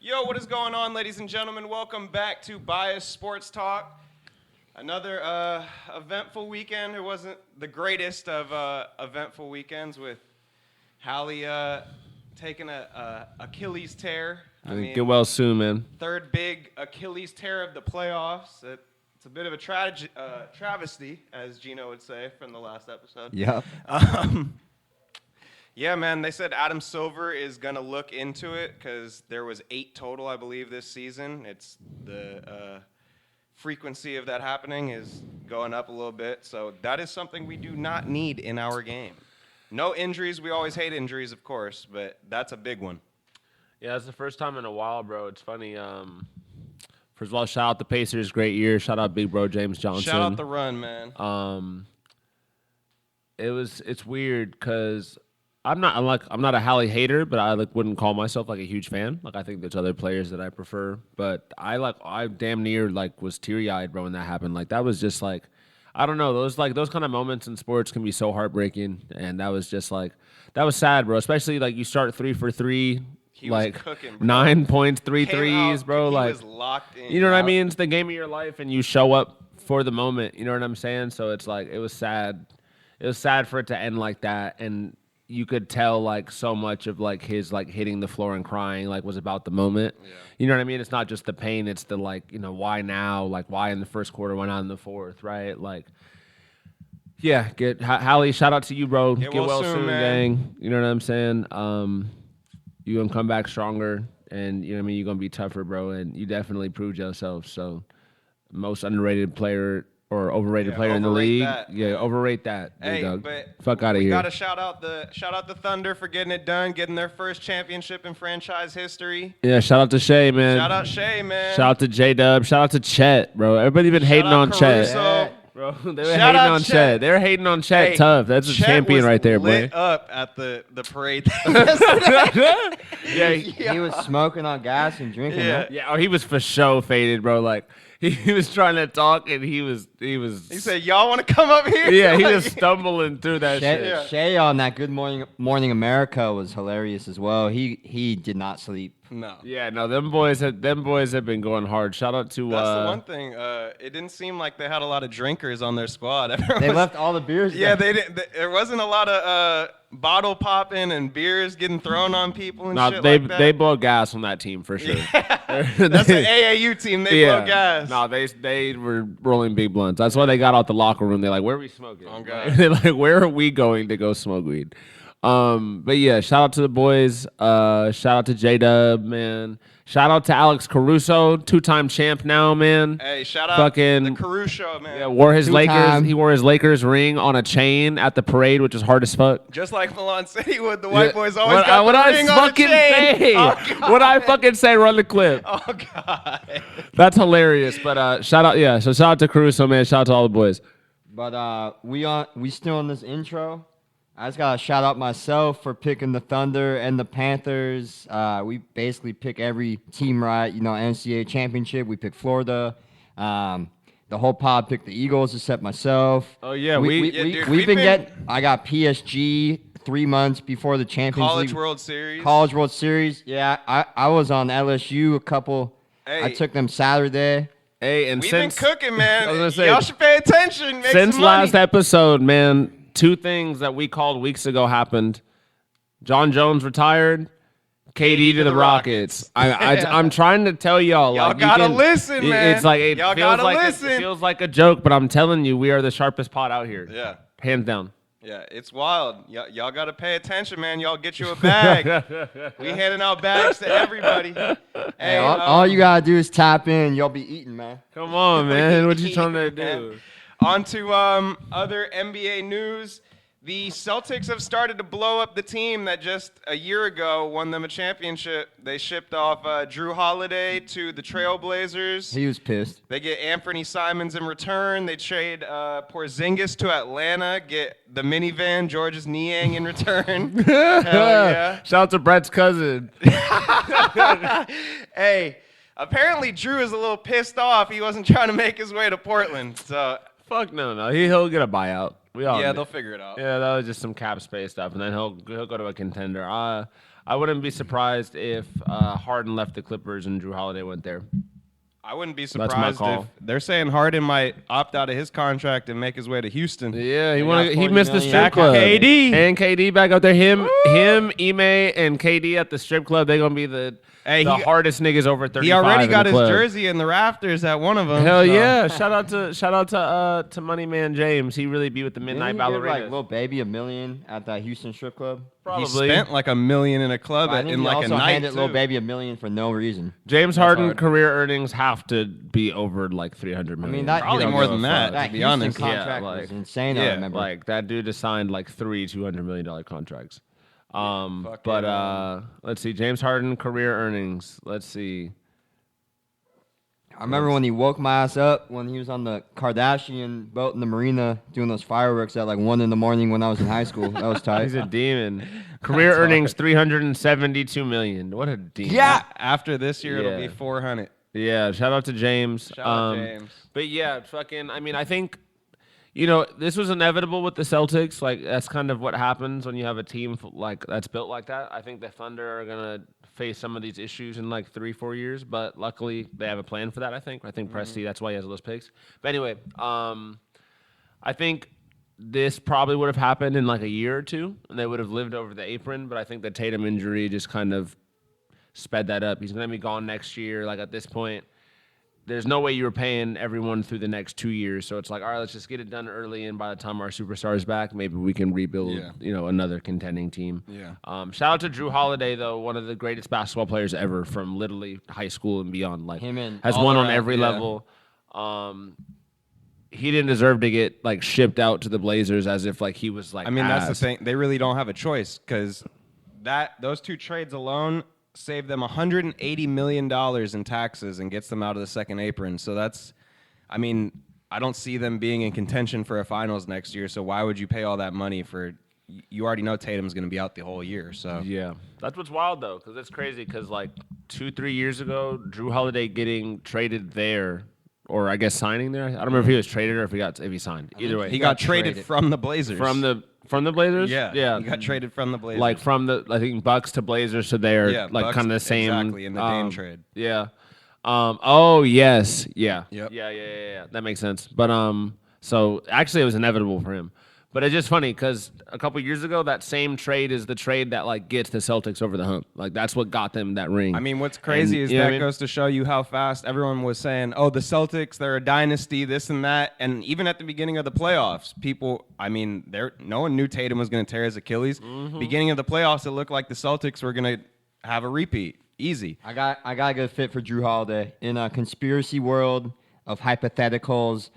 Yo, what is going on, ladies and gentlemen? Welcome back to Bias Sports Talk. Another eventful weekend. It wasn't the greatest of eventful weekends with Hallie taking a Achilles tear. Get well soon, man. Third big Achilles tear of the playoffs. It's a bit of a travesty, as Gino would say from the last episode. Yep. Yeah, man, they said Adam Silver is going to look into it because there was 8 total, I believe, this season. It's the frequency of that happening is going up a little bit. So that is something we do not need in our game. No injuries. We always hate injuries, of course, but that's a big one. Yeah, it's the first time in a while, bro. It's funny. First of all, shout out the Pacers. Great year. Shout out big bro James Johnson. Shout out the run, man. It's weird because I'm not a Hallie hater, but I wouldn't call myself a huge fan. I think there's other players that I prefer, but I damn near was teary-eyed, bro, when that happened. That was just I don't know, those kind of moments in sports can be so heartbreaking, and that was just that was sad, bro. Especially you start 3 for 3. He was cooking, bro. 9 points, 3 Came threes, out, bro. He was locked in. You know what I mean? It's the game of your life, and you show up for the moment. You know what I'm saying? So it's it was sad. It was sad for it to end like that, and you could tell so much of his hitting the floor and crying was about the moment. Yeah. You know what I mean? It's not just the pain. It's the why now? Why in the first quarter? Why not in the fourth? Right? Yeah. Hallie. Shout out to you, bro. Get well soon, man. gang. You know what I'm saying? You gonna come back stronger, and you know what I mean. You're gonna be tougher, bro. And you definitely proved yourself. So, most underrated player or overrated player in the league. Yeah, overrate that. Hey, Doug. but fuck out of here. We gotta shout out the Thunder for getting it done, getting their first championship in franchise history. Yeah, shout out to Shea, man. Shout out Shea, man. Shout out to J-Dub. Shout out to Chet, bro. Everybody been hating on Chet. Bro, they were hating on Chet. They were hating on Chet tough. That's a champion right there, boy. Lit up at the parade. Yeah, he was smoking on gas and drinking. Yeah. Yeah, he was for sure faded, bro. He was trying to talk, and he was. He said, "Y'all want to come up here?" Yeah, he was stumbling through that shit. Yeah. Shea on that Good Morning America was hilarious as well. He did not sleep. No. Yeah, no, them boys have been going hard. Shout out to That's the one thing. It didn't seem like they had a lot of drinkers on their squad. They left all the beers. Yeah, there. they didn't. There wasn't a lot of bottle popping and beers getting thrown on people and shit like that. They blow gas on that team for sure. That's an AAU team. They blow gas. No, they were rolling big blunts. That's why they got out the locker room. They're like, "Where are we smoking?" Oh, God. They're like, "Where are we going to go smoke weed?" But yeah, shout out to the boys. Shout out to J-Dub, man. Shout out to Alex Caruso, 2-time champ now, man. Hey, shout out Fucking the Caruso, man. Yeah, wore his Two-time. He wore his Lakers ring on a chain at the parade, which is hard as fuck. Just like Milan said he would. The white boys always what, got what the I ring on fucking the chain. say? Oh, What I fucking say? Run the clip. Oh, God. That's hilarious. But shout out, yeah. So shout out to Caruso, man. Shout out to all the boys. But we still on this intro. I just gotta shout out myself for picking the Thunder and the Panthers. We basically pick every team right. NCAA championship. We picked Florida. The whole pod picked the Eagles except myself. Oh yeah, we've been getting. I got PSG 3 months before the Champions College League. World Series. College World Series. Yeah, I was on LSU a couple. Hey. I took them Saturday. Hey, and We've since been cooking, man. I was gonna say, Y'all should pay attention. Make since some money. last episode, man, 2 things that we called weeks ago happened. John Jones retired. KD to the Rockets. I'm trying to tell y'all. Y'all gotta listen, man. It's like Y'all gotta listen. It feels like a joke, but I'm telling you, we are the sharpest pot out here. Yeah. Hands down. Yeah, it's wild. Y'all got to pay attention, man. Y'all get you a bag. We handing out bags to everybody. Hey, all you gotta do is tap in. You'll be eating, man. Come on, man. What you trying to do? On to other NBA news. The Celtics have started to blow up the team that just a year ago won them a championship. They shipped off Drew Holiday to the Trailblazers. He was pissed. They get Anthony Simons in return. They trade Porzingis to Atlanta, get the minivan Georges Niang in return. Hell yeah. Shout out to Brett's cousin. Hey, apparently Drew is a little pissed off. He wasn't trying to make his way to Portland. So Fuck no. He'll get a buyout. We all yeah, knew. they'll figure it out. Yeah, that was just some cap space stuff, and then he'll go to a contender. I I wouldn't be surprised if Harden left the Clippers and Drew Holiday went there. I wouldn't be That's my surprised call. if they're saying Harden might opt out of his contract and make his way to Houston. Yeah, he got he 40 missed the million. strip Back club. KD. And KD back out there. Him, Ime, and KD at the strip club. They're gonna be the Hey, he- hardest niggas over 35. He already in got the his club. jersey in the rafters at one of them. Hell so. yeah! Shout out to Money Man James. He really be with the Midnight Didn't he give, Ballerinas. like Lil Baby $1 million at that Houston strip club? Probably. He spent like $1 million in a club But I think in he like a also night. handed Lil too. Baby $1 million for no reason. James Harden hard. career earnings have to be over like 300 I million. mean, that Probably you don't more give a than fuck. that, to be Houston honest. contract Yeah, like- was insane. I yeah, remember. like that dude has signed like three $200 million contracts. fucking, But let's see, James Harden career earnings. Let's see. I remember when he woke my ass up when he was on the Kardashian boat in the marina doing those fireworks at like 1 a.m. when I was in high school. That was tight. He's a demon. Career earnings 372 million. What a demon. Yeah. After this year, it'll Yeah. be 400. Yeah, shout out to James. Shout out James. But yeah, fucking I mean, I think this was inevitable with the Celtics. Like that's kind of what happens when you have a team like that's built like that. I think the Thunder are going to face some of these issues in like 3-4 years, but luckily they have a plan for that, I think. Presti, that's why he has those picks. But anyway, I think this probably would have happened in like a year or two, and they would have lived over the apron, but I think the Tatum injury just kind of sped that up. He's going to be gone next year. Like at this point, there's no way you were paying everyone through the next 2 years. So it's like, all right, let's just get it done early, and by the time our superstar is back, maybe we can rebuild, another contending team. Yeah. Shout out to Drew Holiday, though, one of the greatest basketball players ever from literally high school and beyond. Like, Him and has all won on around, every yeah. level. He didn't deserve to get like shipped out to the Blazers as if like he was like. I mean, that's the ass. thing. They really don't have a choice because those two trades alone saved them $180 million in taxes and gets them out of the second apron. So I don't see them being in contention for a finals next year. So why would you pay all that money for? You already know Tatum's going to be out the whole year. So Yeah, that's what's wild though, because it's crazy. Because like 2-3 years ago, Drew Holiday getting traded there, or I guess signing there. I don't remember if he was traded or if he signed. Either way, he got traded from the Blazers. from the Blazers. yeah. He got traded from the Blazers. like from the I think Bucks to Blazers to there. Yeah, like Bucks- kind of the same. exactly, in the Dame trade. Yeah. Oh yes. Yeah. Yep. Yeah. That makes sense. But so actually it was inevitable for him. But it's just funny because a couple years ago, that same trade is the trade that like gets the Celtics over the hump. Like that's what got them that ring. I mean, what's crazy And, is you know that what I mean? goes to show you how fast everyone was saying, oh, the Celtics, they're a dynasty, this and that. And even at the beginning of the playoffs, no one knew Tatum was going to tear his Achilles. Mm-hmm. Beginning of the playoffs, it looked like the Celtics were going to have a repeat. Easy. I got a good fit for Drew Holiday. In a conspiracy world of hypotheticals,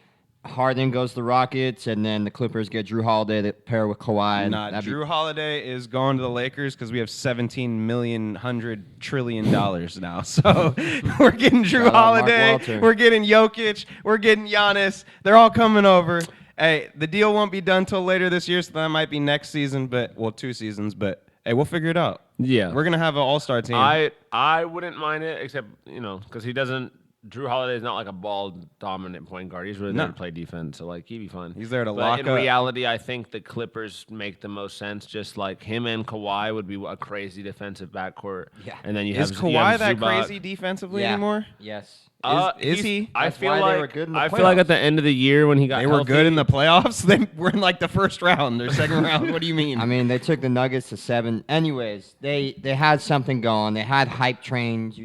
Harden goes to the Rockets, and then the Clippers get Drew Holiday to pair with Kawhi. Drew Holiday is going to the Lakers because we have $17 trillion now. So we're getting Drew Shout out Mark Holiday. Walter. We're getting Jokic. We're getting Giannis. They're all coming over. Hey, the deal won't be done till later this year, so that might be next season, 2 seasons. But hey, we'll figure it out. Yeah. We're gonna have an all-star team. I wouldn't mind it, except because he doesn't. Drew Holiday is not like a ball dominant point guard. He's really there to play defense, so like he'd be fun. He's there to but lock in up. reality, I think the Clippers make the most sense. Just like him and Kawhi would be a crazy defensive backcourt. Yeah. And then you Is have Kawhi that Zubac. crazy defensively Yeah. anymore? Yes. Is He's- he? I That's feel why they like were good in the I feel like playoffs. at the end of the year when he got They were healthy, good in the playoffs. They were in like the first round or second round. What do you mean? I mean, they took the Nuggets to 7. Anyways, they had something going. They had hype trains,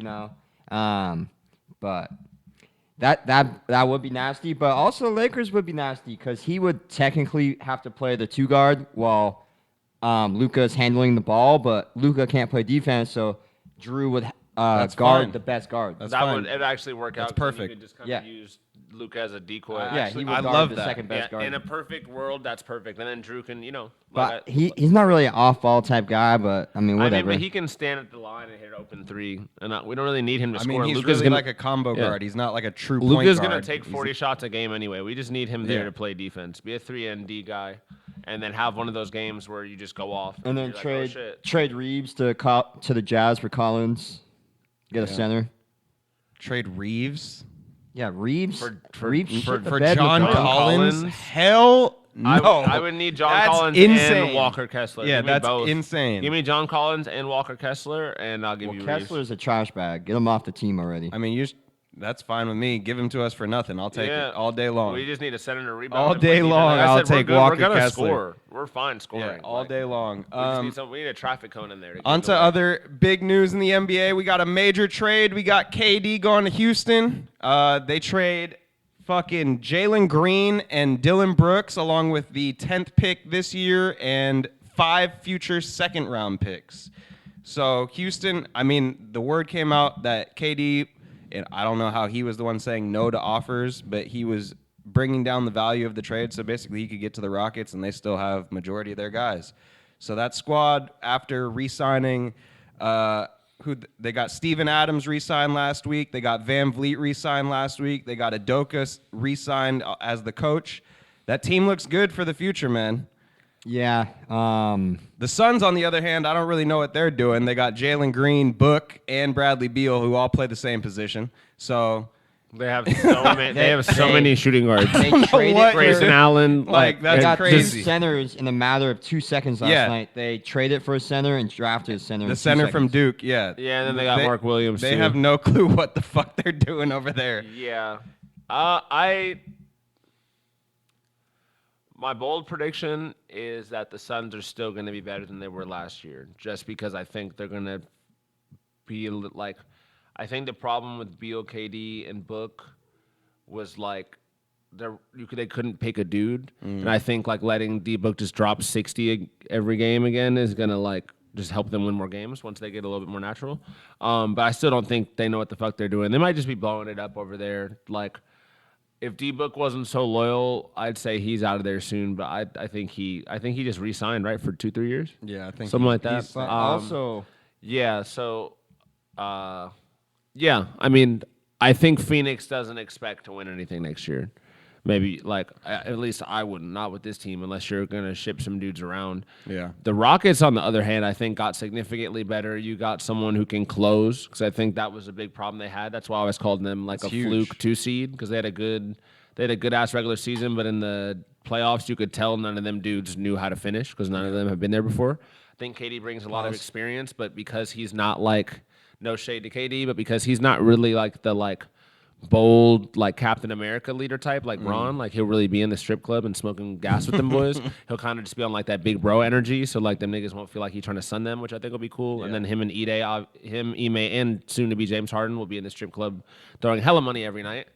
but that would be nasty. But also, Lakers would be nasty because he would technically have to play the 2 guard while Luka's handling the ball, but Luka can't play defense, so Drew would That's guard fine. the best guard. That's that fine. would it actually work That's out. 'cause perfect. You could just kind Yeah. of use Luka as a decoy. Yeah, he would I guard love the that. second best guard. In a perfect world, that's perfect. And then Drew can, But he's not really an off-ball type guy, but I mean, whatever. but he can stand at the line and hit an open 3, and we don't really need him to I score. mean, he's Luka's really gonna, like a combo Yeah. guard. He's not like a true point Luka's guard. gonna take He's- 40 shots a game anyway. We just need him there Yeah. to play defense, be a 3-and-D guy, and then have one of those games where you just go off. and then you're like, oh, trade shit. trade Reeves to the Jazz for Collins. Get a center. Trade Reeves Yeah, Reeves. For Reeves for shit the for bed with John John Collins. Collins. Hell No, I would need John That's Collins insane. and Walker Kessler. Yeah, Give me that's both. insane. Give me John Collins and Walker Kessler, and I'll give you Reeves. Kessler's a trash bag. Get him off the team already. I mean, that's fine with me. Give him to us for nothing. I'll take it all day long. We just need a center to rebound. All and play day defense. long, Like I I'll said, we're take good. Walker We're gonna Kessler. score. We're fine scoring. Yeah, all day long. We need a traffic cone in there. To On to other big news in the NBA. We got a major trade. We got KD going to Houston. They trade fucking Jalen Green and Dylan Brooks along with the 10th pick this year and 5 future second-round picks. So Houston, I mean, the word came out that KD, and I don't know how he was the one saying no to offers, but he was bringing down the value of the trade, so basically he could get to the Rockets, and they still have majority of their guys. So that squad, after re-signing, they got Steven Adams re-signed last week. They got Van Vliet re-signed last week. They got Udoka re-signed as the coach. That team looks good for the future, man. Yeah. The Suns, on the other hand, I don't really know what they're doing. They got Jalen Green, Book, and Bradley Beal, who all play the same position. So they have so many shooting guards. They traded Grayson Allen, like that's got crazy. two centers in a matter of 2 seconds last night. They traded for a center and drafted a center. The in 2 center from seconds. Duke, yeah. Yeah, and then they got Mark Williams. They too. have no clue what the fuck they're doing over there. Yeah. My bold prediction is that the Suns are still going to be better than they were last year, just because I think they're going to be like. I think the problem with Beal, KD, and Book was like they couldn't pick a dude, and I think like letting D Book just drop 60 every game again is going to like just help them win more games once they get a little bit more natural. But I still don't think they know what the fuck they're doing. They might just be blowing it up over there, like. If D-Book wasn't so loyal, I'd say he's out of there soon. But I think he just re-signed, right, for 2-3 years. Yeah, I think something like that. Also, yeah. So, yeah. I mean, I think Phoenix doesn't expect to win anything next year. Maybe at least I wouldn't, not with this team, unless you're gonna ship some dudes around. Yeah. The Rockets, on the other hand, I think got significantly better. You got someone who can close, because I think that was a big problem they had. That's why I always called them like a fluke 2 seed, because they had a good ass regular season, but in the playoffs you could tell none of them dudes knew how to finish because none of them have been there before. I think KD brings a lot of experience, but because he's not like, no shade to KD, but because he's not really like the bold like Captain America leader type like Ron, like he'll really be in the strip club and smoking gas with them boys. He'll kind of just be on like that big bro energy, so like them niggas won't feel like he's trying to sun them, which I think will be cool. Yeah. And then him and Ime, and soon to be James Harden will be in the strip club throwing hella money every night.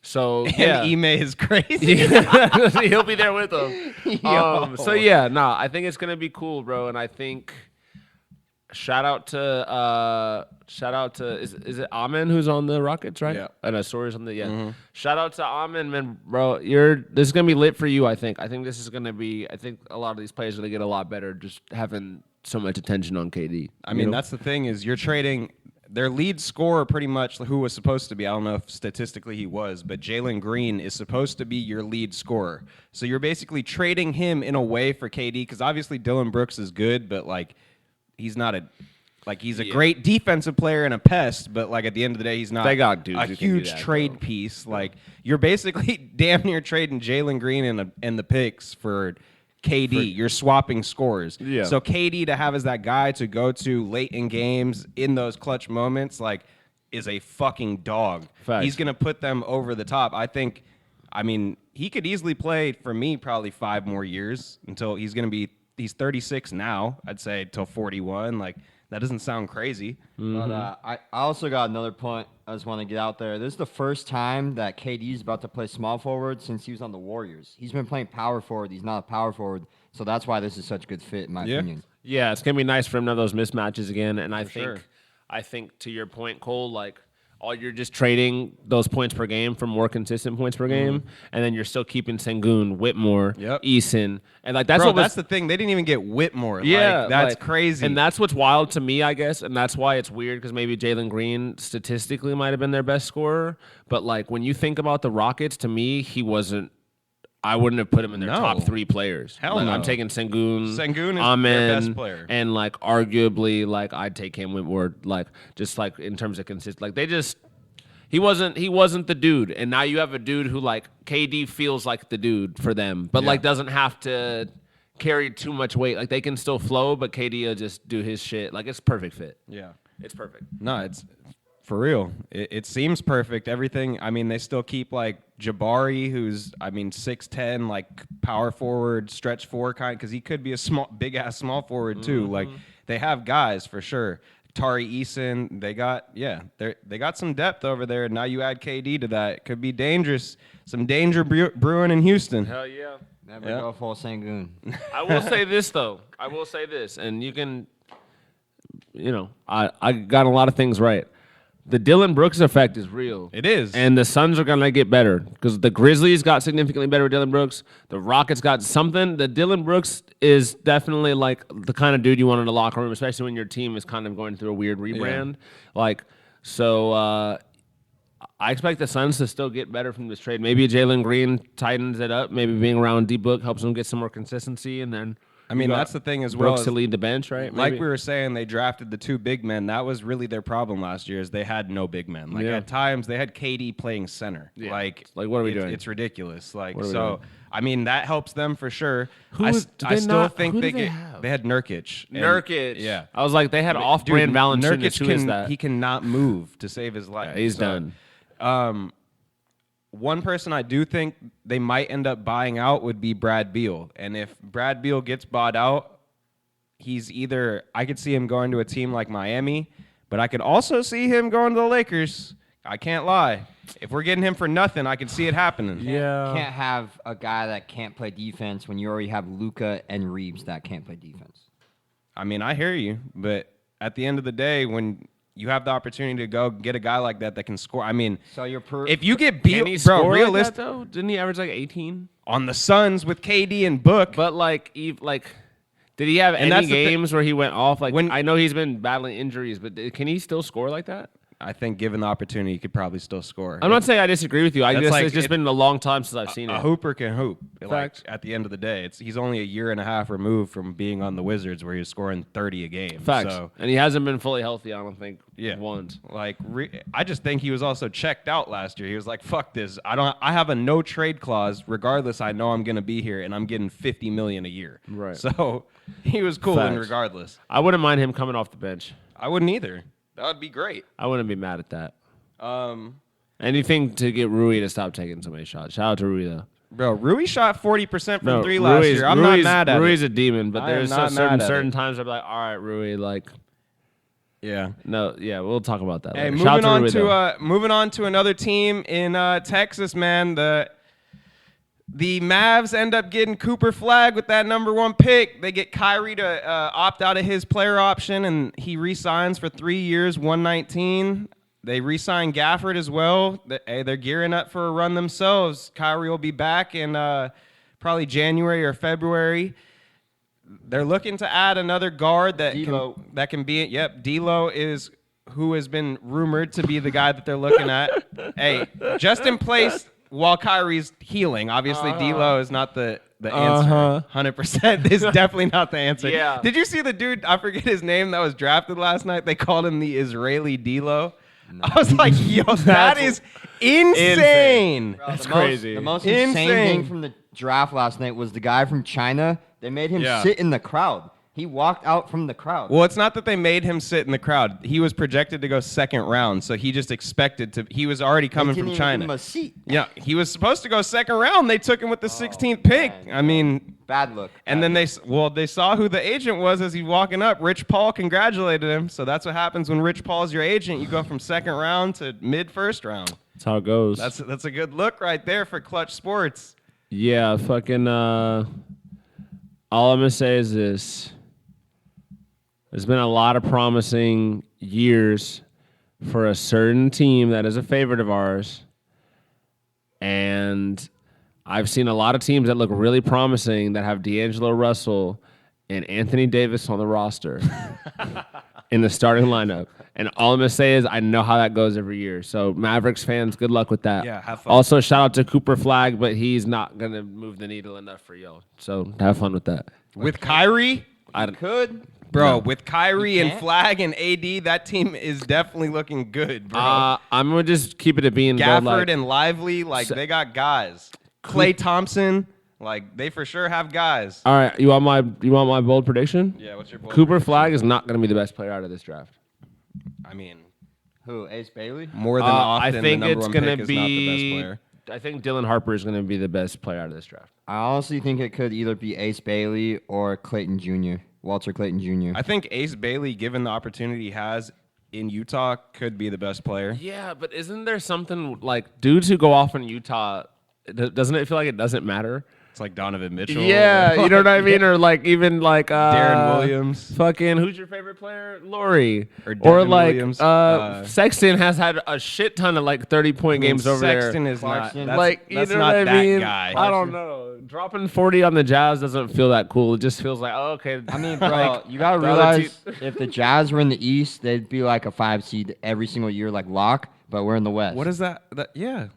So yeah, and Ime is crazy. He'll be there with them. So yeah, I think it's gonna be cool, bro. And I think shout out to is it Amen who's on the Rockets, right? Yeah. And Asori's on the Shout out to Amen, man, bro. This is gonna be lit for you. I think this is gonna be. I think a lot of these players are gonna get a lot better just having so much attention on KD. I mean, that's the thing is you're trading their lead scorer pretty much who was supposed to be. I don't know if statistically he was, but Jalen Green is supposed to be your lead scorer. So you're basically trading him in a way for KD because obviously Dylan Brooks is good, but like he's not he's a great defensive player and a pest, but like at the end of the day, he's not a huge trade piece. Like you're basically damn near trading Jalen Green and the picks for KD. You're swapping scores. Yeah. So KD to have as that guy to go to late in games in those clutch moments, like, is a fucking dog. Facts. He's gonna put them over the top. I mean, he could easily play for me probably 5 more years until he's 36 now. I'd say till 41. Like that doesn't sound crazy. But I also got another point I just want to get out there. This is the first time that KD is about to play small forward since he was on the Warriors. He's been playing power forward. He's not a power forward. So that's why this is such a good fit, in my opinion. Yeah, it's going to be nice for him to have those mismatches again. And I think to your point, Cole, like, you're just trading those points per game for more consistent points per game, and then you're still keeping Sengun, Whitmore, Eason, and like that's the thing. They didn't even get Whitmore. Yeah, that's crazy. And that's what's wild to me, I guess, and that's why it's weird because maybe Jalen Green statistically might have been their best scorer, but like when you think about the Rockets, to me, he wasn't. I wouldn't have put him in their top 3 players. Hell no. I'm taking Sengun. Sengun is Amen, their best player. And like arguably, like I'd take him Whitmore, like just like in terms of consist. Like they just. He wasn't the dude, and now you have a dude who like KD feels like the dude for them, but like doesn't have to carry too much weight. Like they can still flow, but KD will just do his shit. Like it's perfect fit. Yeah. It's perfect. No, it's for real. It seems perfect. Everything. I mean, they still keep like Jabari, who's 6'10", like power forward, stretch four kind, because he could be a big ass small forward too. Like they have guys for sure. Tari Eason, they got some depth over there. Now you add KD to that, it could be dangerous. Some danger brewing in Houston. Hell yeah. Never go full Sangoon. I will say this though. And you can, I got a lot of things right. The Dylan Brooks effect is real. It is. And the Suns are going to get better because the Grizzlies got significantly better with Dylan Brooks. The Rockets got something. The Dylan Brooks is definitely like the kind of dude you want in the locker room, especially when your team is kind of going through a weird rebrand. I expect the Suns to still get better from this trade. Maybe Jalen Green tightens it up. Maybe being around D-Book helps them get some more consistency. And then that's the thing as well. Brooks to lead the bench, right? Like we were saying, they drafted the 2 big men. That was really their problem last year is they had no big men. Like at times they had KD playing center. Yeah. Like what are we doing? It's ridiculous. Like doing? That helps them for sure. Who I did they still not- think who they did they get have? they had Nurkic. Nurkic. Yeah. I was like, they had off-brand Valanciunas. Nurkic Who is that? he cannot move to save his life. Yeah, he's done. One person I do think they might end up buying out would be Brad Beal. And if Brad Beal gets bought out, I could see him going to a team like Miami, but I could also see him going to the Lakers. I can't lie. If we're getting him for nothing, I could see it happening. Can't have a guy that can't play defense when you already have Luka and Reeves that can't play defense. I mean, I hear you, but at the end of the day, when you have the opportunity to go get a guy like that can score. I mean, So you're if you get Beal, Can he bro, score realistic like that, though? Didn't he average like 18? on the Suns with KD and Book. But did he have And any that's the games where he went off? Like, When- I know he's been battling injuries, but can he still score like that? I think given the opportunity, he could probably still score. I'm not saying I disagree with you. It's just it- been a long time since I've seen a it. hooper can hoop. Like, Facts. at the end of the day, he's only a year and a half removed from being on the Wizards, where he was scoring 30 a game. Facts. So, And he hasn't been fully healthy, I don't think, yeah, once. Like, I just think he was also checked out last year. He was like, "Fuck this! I have a no trade clause. Regardless, I know I'm gonna be here, and I'm getting $50 million a year." Right. So he was cool, and Facts. regardless, I wouldn't mind him coming off the bench. I wouldn't either. That would be great. I wouldn't be mad at that. Anything to get Rui to stop taking so many shots. Shout out to Rui, though. Bro, Rui shot 40% from 3 last year. I'm not mad at Rui's it. a demon, but I am there's not mad at certain it. times I'm like, all right, Rui, like, Yeah. no, yeah, we'll talk about that. Hey, later. Shout out moving to Rui, though. moving on to another team in Texas, man. The Mavs end up getting Cooper Flagg with that number 1 pick. They get Kyrie to opt out of his player option, and he re-signs for 3 years, 119. They re-sign Gafford as well. They're gearing up for a run themselves. Kyrie will be back in probably January or February. They're looking to add another guard that can be. Yep, D'Lo is who has been rumored to be the guy that they're looking at. Hey, just in place while Kyrie's healing. Obviously, D'Lo is not the answer. 100% is definitely not the answer. Yeah. Did you see the dude? I forget his name that was drafted last night. They called him the Israeli D'Lo. No. I was like, yo, that is insane. Bro, That's crazy. The most insane Insane. thing from the draft last night was the guy from China. They made him sit in the crowd. He walked out from the crowd. Well, it's not that they made him sit in the crowd. He was projected to go 2nd round, so he just expected to. He was already coming They from didn't even give him China. a seat. Yeah, he was supposed to go 2nd round. They took him with the 16th pick. man, I mean, Bad look. and then they saw who the agent was as he's walking up. Rich Paul congratulated him. So that's what happens when Rich Paul's your agent. You go from 2nd round to mid-1st round. That's how it goes. That's a good look right there for Clutch Sports. Yeah, fucking. All I'm gonna say is this: there's been a lot of promising years for a certain team that is a favorite of ours, and I've seen a lot of teams that look really promising that have D'Angelo Russell and Anthony Davis on the roster in the starting lineup. And all I'm going to say is I know how that goes every year. So Mavericks fans, good luck with that. Yeah, have fun. Also, shout out to Cooper Flagg, but he's not going to move the needle enough for y'all. So have fun with that. With Kyrie? I Could. Bro, No. with Kyrie and can't? Flagg and AD, that team is definitely looking good, bro. I'm gonna just keep it at being Gafford like, and Lively, like, they got guys. Klay Thompson, like, they for sure have guys. all right. You want my bold prediction? Yeah, what's your bold Cooper prediction? Flagg is not gonna be the best player out of this draft. I mean, Who? Ace Bailey? more than often, I think the number it's one gonna pick be. is not the best player. I think Dylan Harper is gonna be the best player out of this draft. I honestly think it could either be Ace Bailey or Clayton Jr. Walter Clayton Jr. I think Ace Bailey, given the opportunity he has in Utah, could be the best player. Yeah, but isn't there something like dudes who go off in Utah? Doesn't it feel like it doesn't matter? It's like Donovan Mitchell. Yeah, or you know what I like mean, or like even like Darren Williams. Fucking who's your favorite player? Laurie. Or Or Devin like Williams. Sexton has had a shit ton of like 30-point games over Sexton there. is not. Clarkson. That's, Like that's you know not what I that mean? guy. I don't know. Dropping 40 on the Jazz doesn't feel that cool. It just feels like, oh, okay. I mean, bro, like, you gotta the other realize team- if the Jazz were in the East, they'd be like a 5 seed every single year, like lock. But we're in the West. What is that? Yeah,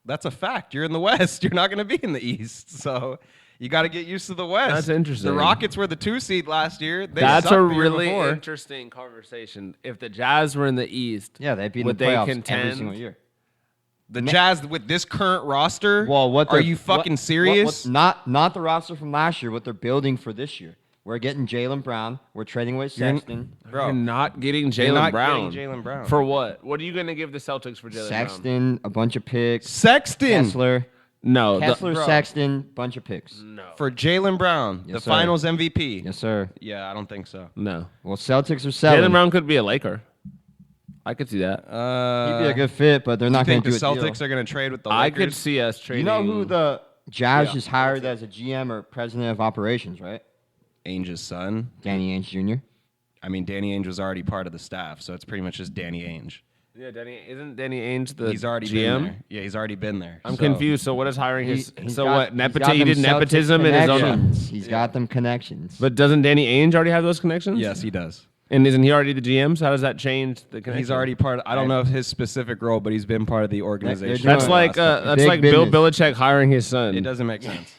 that's a fact. You're in the West. You're not going to be in the East. So you got to get used to the West. That's interesting. The Rockets were the 2 seed last year. They That's sucked a the year really before. interesting conversation. If the Jazz were in the East, Yeah, they'd be in would the they playoffs every contend? single year. The Jazz with this current roster. Well, what are they're- you fucking what- serious? not the roster from last year. What they're building for this year. We're getting Jaylen Brown. We're trading away You're- Sexton. Bro, You're not getting You're Jalen not Brown. getting Jaylen Brown. For what? What are you going to give the Celtics for Jalen Brown? Sexton, a bunch of picks. Sexton Kessler, No. Kessler, bro. Sexton, bunch of picks. No. for Jaylen Brown, Yes, the sir. Finals MVP. Yes, sir. Yeah, I don't think so. No. Well, Celtics are selling. Jalen Brown could be a Laker. I could see that. He'd be a good fit, but they're I not going think to the do a deal. Celtics are going to trade with the I Lakers. could see us trading. You know who the Jazz Yeah, just hired as a GM or president of operations, right? Ainge's son. Danny Ainge Jr. I mean, Danny Ainge was already part of the staff, so it's pretty much just Danny Ainge. Yeah, isn't Danny Ainge the He's already GM? been there. Yeah, he's already been there. I'm So- confused. So what is hiring his? He's So got- what? he's got He them did Celtics nepotism in his own. connections. He's got them connections. But doesn't Danny Ainge already have those connections? Yes, he does. And isn't he already the GM? So how does that change the connection? He's already part of, I don't know if his specific role, but he's been part of the organization. doing That's it. like Big Bill business. Belichick hiring his son. It doesn't make sense.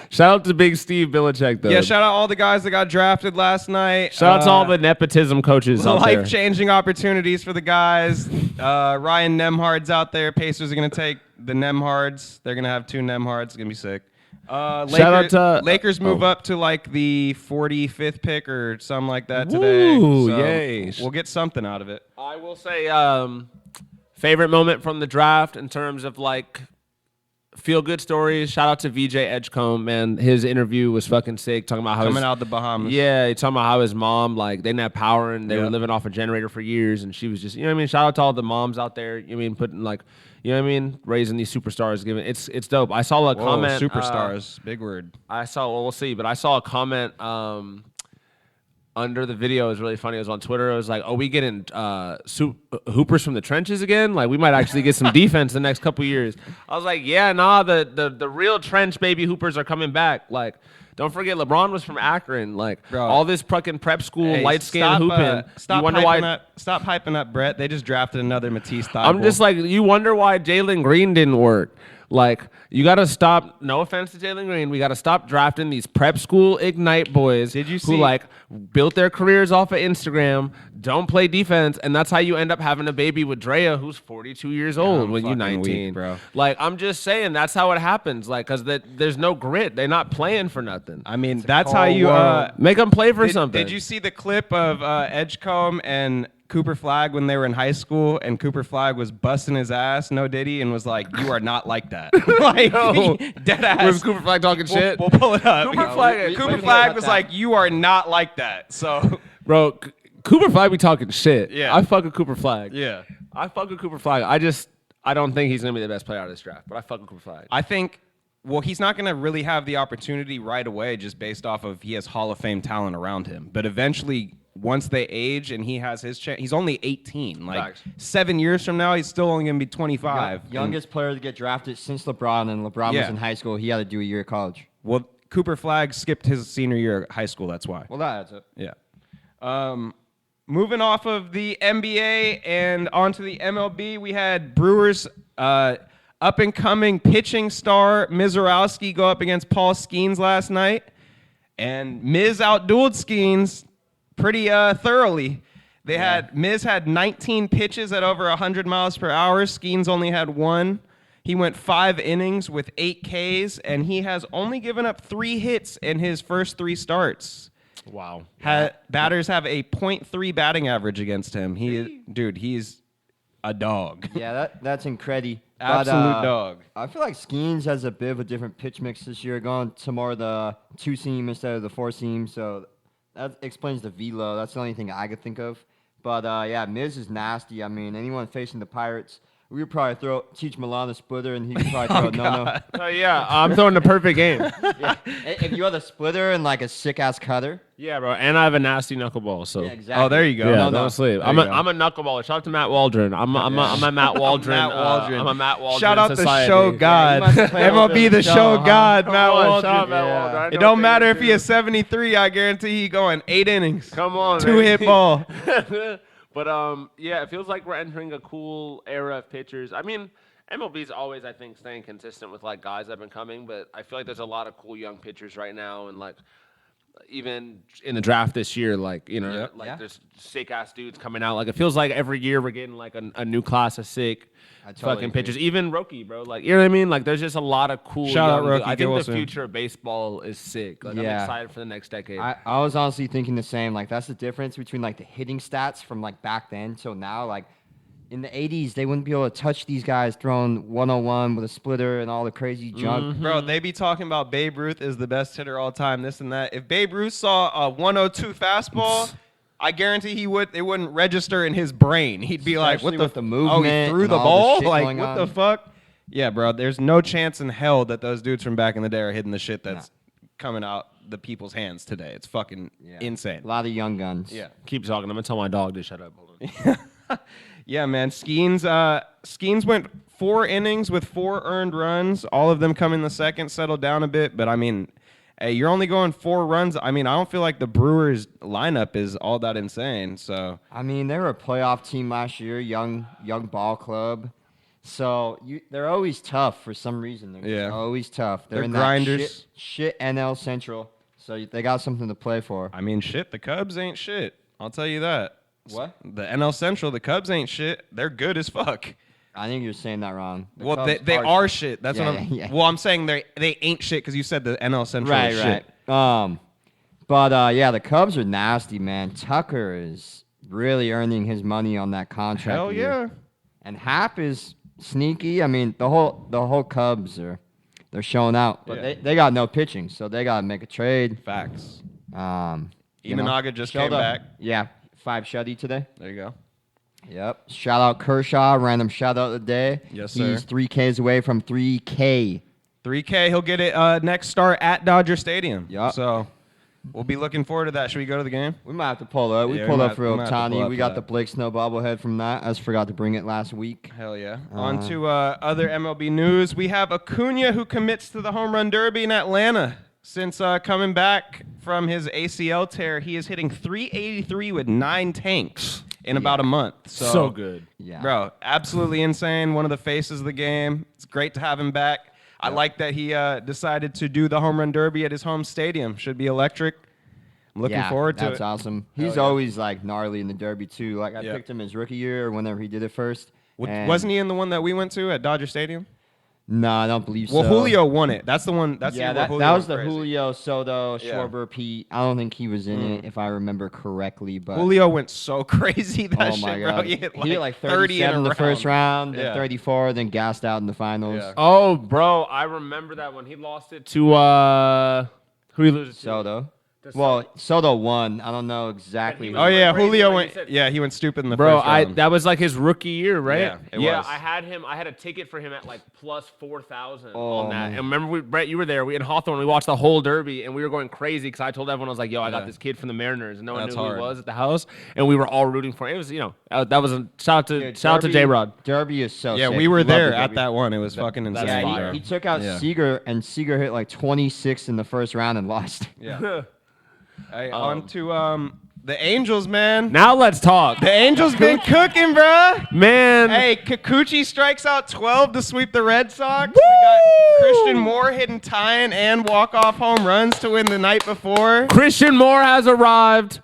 Shout out to Big Steve Belichick though. Yeah, shout out all the guys that got drafted last night. Shout out to all the nepotism coaches out there. life-changing opportunities for the guys. Ryan Nemhard's out there. Pacers are going to take the Nemhards. They're going to have 2 Nemhards. It's going to be sick. Shout out to- Lakers move oh. up to like the 45th pick or something like that today. Woo, So yay. We'll get something out of it. I will say favorite moment from the draft in terms of like feel good stories. Shout out to VJ Edgecombe, man. His interview was fucking sick. Talking about how Coming his, out the Bahamas. Yeah, he talking about how his mom, like, they didn't have power and they Yeah. were living off a generator for years. And she was just, you know what I mean? Shout out to all the moms out there. You know what I mean? Putting, like, you know what I mean? Raising these superstars. Giving it's dope. I saw a Whoa, comment. superstars. Big word. I saw, well, we'll see. But I saw a comment under the video. It was really funny. It was on Twitter. It was like, oh, we getting hoopers from the trenches again? Like, we might actually get some defense the next couple years. I was like, yeah, nah, the real trench baby hoopers are coming back. Like, don't forget, LeBron was from Akron. Like, Bro. all this fucking prep school, Hey, light skin stop, hooping. Stop you wonder hyping why? up. Stop hyping up, Brett. They just drafted another Matisse Thybulle. I'm just like, you wonder why Jalen Green didn't work. Like, you got to stop, no offense to Jalen Green, we got to stop drafting these prep school Ignite boys Did you who, see- like, built their careers off of Instagram, don't play defense, and that's how you end up having a baby with Drea, who's 42 years old I'm when you're fucking 19. weak, bro. Like, I'm just saying, that's how it happens. Like, because there's no grit. They're not playing for nothing. I mean, that's how cold you. world. Make them play for something. Did you see the clip of Edgecombe and Cooper Flagg when they were in high school, and Cooper Flagg was busting his ass, no Diddy, and was like, "You are not like that." Like, No. dead ass. Was Cooper Flagg talking shit? We'll pull it up. Cooper Flagg- Cooper we Flagg about was that. like, "You are not like that." So, Bro, Cooper Flagg be talking shit. Yeah. I fuck with Cooper Flagg. yeah, I fuck with Cooper Flagg. I don't think he's gonna be the best player out of this draft, but I fuck with Cooper Flagg. I think. Well, he's not going to really have the opportunity right away, just based off of he has Hall of Fame talent around him. But eventually, once they age and he has his chance, he's only 18. Like Facts. 7 years from now, he's still only going to be 25. Youngest player to get drafted since LeBron, and LeBron Yeah. was in high school. He had to do a year of college. Well, Cooper Flagg skipped his senior year of high school. That's why. Well, that adds up. Yeah. Moving off of the NBA and onto the MLB, we had Brewers up-and-coming pitching star Mizorowski go up against Paul Skeens last night. and Miz outdueled Skeens pretty thoroughly. Miz had 19 pitches at over 100 miles per hour. Skeens only had 1. He went 5 innings with 8 Ks, and he has only given up 3 hits in his first 3 starts. Wow. Batters have a .3 batting average against him. He's a dog. Yeah, that's incredible. Absolute dog. I feel like Skeens has a bit of a different pitch mix this year, going to more of the 2-seam instead of the 4-seam. So that explains the velo. That's the only thing I could think of. But yeah, Miz is nasty. I mean, anyone facing the Pirates, we would probably teach Milan a splitter, and he could probably throw no. Oh yeah, I'm throwing the perfect game. Yeah. If you had a splitter and like a sick ass cutter. Yeah, bro, and I have a nasty knuckleball. So Yeah, exactly. Oh, there you go. yeah, don't sleep. I'm There you a knuckleballer. Shout out to Matt Waldron. I'm a Matt Waldron. Matt Waldron. I'm a Matt Waldron. Shout out society. the show god. must have played a little bit MLB of the the show show, huh? god, Come Matt on, Waldron. shout out Matt Yeah. Waldron. I It know don't things matter if too. he is 73. I guarantee he going 8 innings. Come on, 2 hit baby. ball. But yeah, it feels like we're entering a cool era of pitchers. I mean, MLB's always, I think, staying consistent with like guys that have been coming, but I feel like there's a lot of cool young pitchers right now, and like even in the draft this year, like Yep. Yeah. there's sick ass dudes coming out. Like it feels like every year we're getting like a new class of sick I totally fucking agree. pitchers. Even Roki, bro. Like you know what I mean? Like there's just a lot of cool. Shout out young Roki, I get think well the soon. future of baseball is sick. Like I'm Yeah. excited for the next decade. I was honestly thinking the same. Like, that's the difference between, like, the hitting stats from, like, back then till now. Like, in the 80s, they wouldn't be able to touch these guys throwing 101 with a splitter and all the crazy junk. Bro, they be talking about Babe Ruth is the best hitter all time, this and that. If Babe Ruth saw a 102 fastball, I guarantee it wouldn't register in his brain. He'd be like, Especially what with the oh, he movement threw and the all the ball? shit Like, going what the on. fuck? Yeah, bro, there's no chance in hell that those dudes from back in the day are hitting the shit that's coming out the people's hands today. It's fucking insane. A lot of young guns. Yeah. Keep talking. I'm gonna tell my dog to shut up. Hold on. Yeah, man. Skeens went 4 innings with 4 earned runs. All of them come in the second, settled down a bit. But, I mean, hey, you're only going 4 runs. I mean, I don't feel like the Brewers lineup is all that insane. So, I mean, they were a playoff team last year, young ball club. So they're always tough for some reason. They're just always tough. They're in grinders. That shit NL Central. So they got something to play for. I mean, shit, the Cubs ain't shit. I'll tell you that. What? The NL Central, the Cubs ain't shit. They're good as fuck. I think you're saying that wrong. The Well, Cubs they are shit. That's Yeah, what I'm. yeah. Well, I'm saying they ain't shit because you said the NL Central Right, is shit. right. But yeah, the Cubs are nasty, man. Tucker is really earning his money on that contract. Hell year. yeah. And Hap is sneaky. I mean, the whole Cubs they're showing out, but Yeah. they got no pitching, so they got to make a trade. Facts. You know, Imanaga just came showed up. back. Yeah, 5 shutty today. There you go. Yep. Shout out Kershaw, random shout out of the day. Yes, He's sir. 3 Ks away from 3K. 3K, he'll get it next start at Dodger Stadium. Yup. So we'll be looking forward to that. Should we go to the game? We might have to pull up. We Yeah, pulled we up might- for we might have to pull Otani. up We for got that. the Blake Snow bobblehead from that. I just forgot to bring it last week. Hell yeah. On to other MLB news. We have Acuna who commits to the home run derby in Atlanta. Since coming back from his ACL tear, he is hitting .383 with 9 tanks in about a month. So good. Yeah. Bro, absolutely insane. One of the faces of the game. It's great to have him back. I like that he decided to do the home run derby at his home stadium. Should be electric. I'm looking forward to it. That's awesome. He's yeah. always like gnarly in the Derby too. Like I Yeah. picked him his rookie year or whenever he did it first. and- Wasn't he in the one that we went to at Dodger Stadium? No, I don't believe Well, so. Julio won it. That's the one. That's the Yeah, year where that Julio was the crazy. Julio, Soto, Yeah. Schwarber, Pete. I don't think he was in it if I remember correctly. But Julio went so crazy that oh my shit, god, bro. He hit like 30 in in a the first round, then Yeah. 34, then gassed out in the finals. Yeah. Oh, bro, I remember that when he lost it to who he loses to? Soto. To Well, Soto won. I don't know exactly. But who- Oh yeah, Crazy, Julio like you went. said. Yeah, he went stupid in the Bro, first round. that was like his rookie year, right? Yeah, it was. I had him. I had a ticket for him at like plus 4,000 Oh, on that. man. And remember, Brett, you were there. We in Hawthorne. We watched the whole Derby, and we were going crazy because I told everyone I was like, "Yo, I got Yeah. this kid from the Mariners," and no one That's knew who hard. he was at the house, and we were all rooting for him. It was, that was a shout out Dude, to Derby- J Rod. Derby is so yeah, sick. we were Love the there at Derby. that one. It was fucking insane. that's Yeah, fire. he took out Yeah. Seager, and Seager hit like 26 in the first round and lost. Yeah. On to The Angels, man. Now let's talk. The Angels been cooking, bruh. Man. Hey, Kikuchi strikes out 12 to sweep the Red Sox. Woo! We got Christian Moore hitting tying and walk-off home runs to win the night before. Christian Moore has arrived.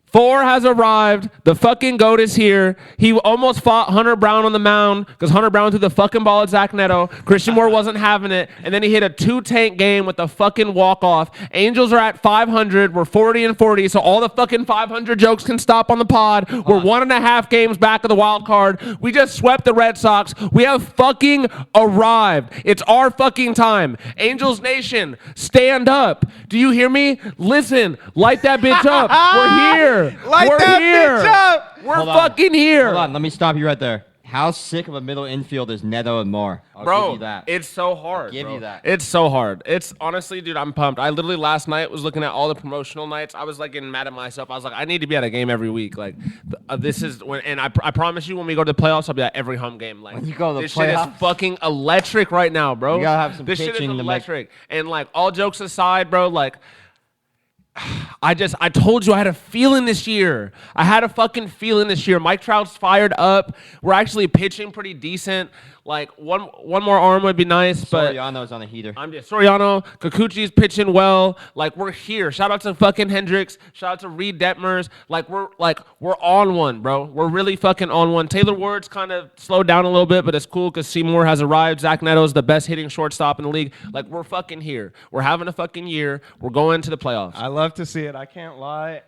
4 has arrived. The fucking GOAT is here. He almost fought Hunter Brown on the mound because Hunter Brown threw the fucking ball at Zach Neto. Christian Moore wasn't having it. And then he hit a 2-tank game with the fucking walk-off. Angels are at 500. We're 40-40, so all the fucking 500 jokes can stop on the pod. We're 1.5 games back of the wild card. We just swept the Red Sox. We have fucking arrived. It's our fucking time. Angels Nation, stand up. Do you hear me? Listen, light that bitch up. We're here. Light We're that here. bitch up. We're Hold on. fucking here. Hold on, let me stop you right there. How sick of a middle infield is Neto and Moore? I'll Bro, give you that. it's so hard. give bro. you that. It's so hard. It's honestly, dude, I'm pumped. I literally last night was looking at all the promotional nights. I was like getting mad at myself. I was like, I need to be at a game every week. Like, this is when, and I promise you, when we go to the playoffs, I'll be at every home game. Like, When you go to the this shit is playoffs? fucking electric right now, bro. You gotta have some this shit is pitching to make- electric. And like, all jokes aside, bro, like. I told you I had a feeling this year. I had a fucking feeling this year. Mike Trout's fired up. We're actually pitching pretty decent. Like one more arm would be nice, but Soriano's on a heater. I'm just Soriano. Kikuchi's pitching well. Like we're here. Shout out to fucking Hendricks. Shout out to Reed Detmers. We're on one, bro. We're really fucking on one. Taylor Ward's kind of slowed down a little bit, but it's cool because Seymour has arrived. Zach Neto's the best hitting shortstop in the league. Like we're fucking here. We're having a fucking year. We're going to the playoffs. I love to see it. I can't lie.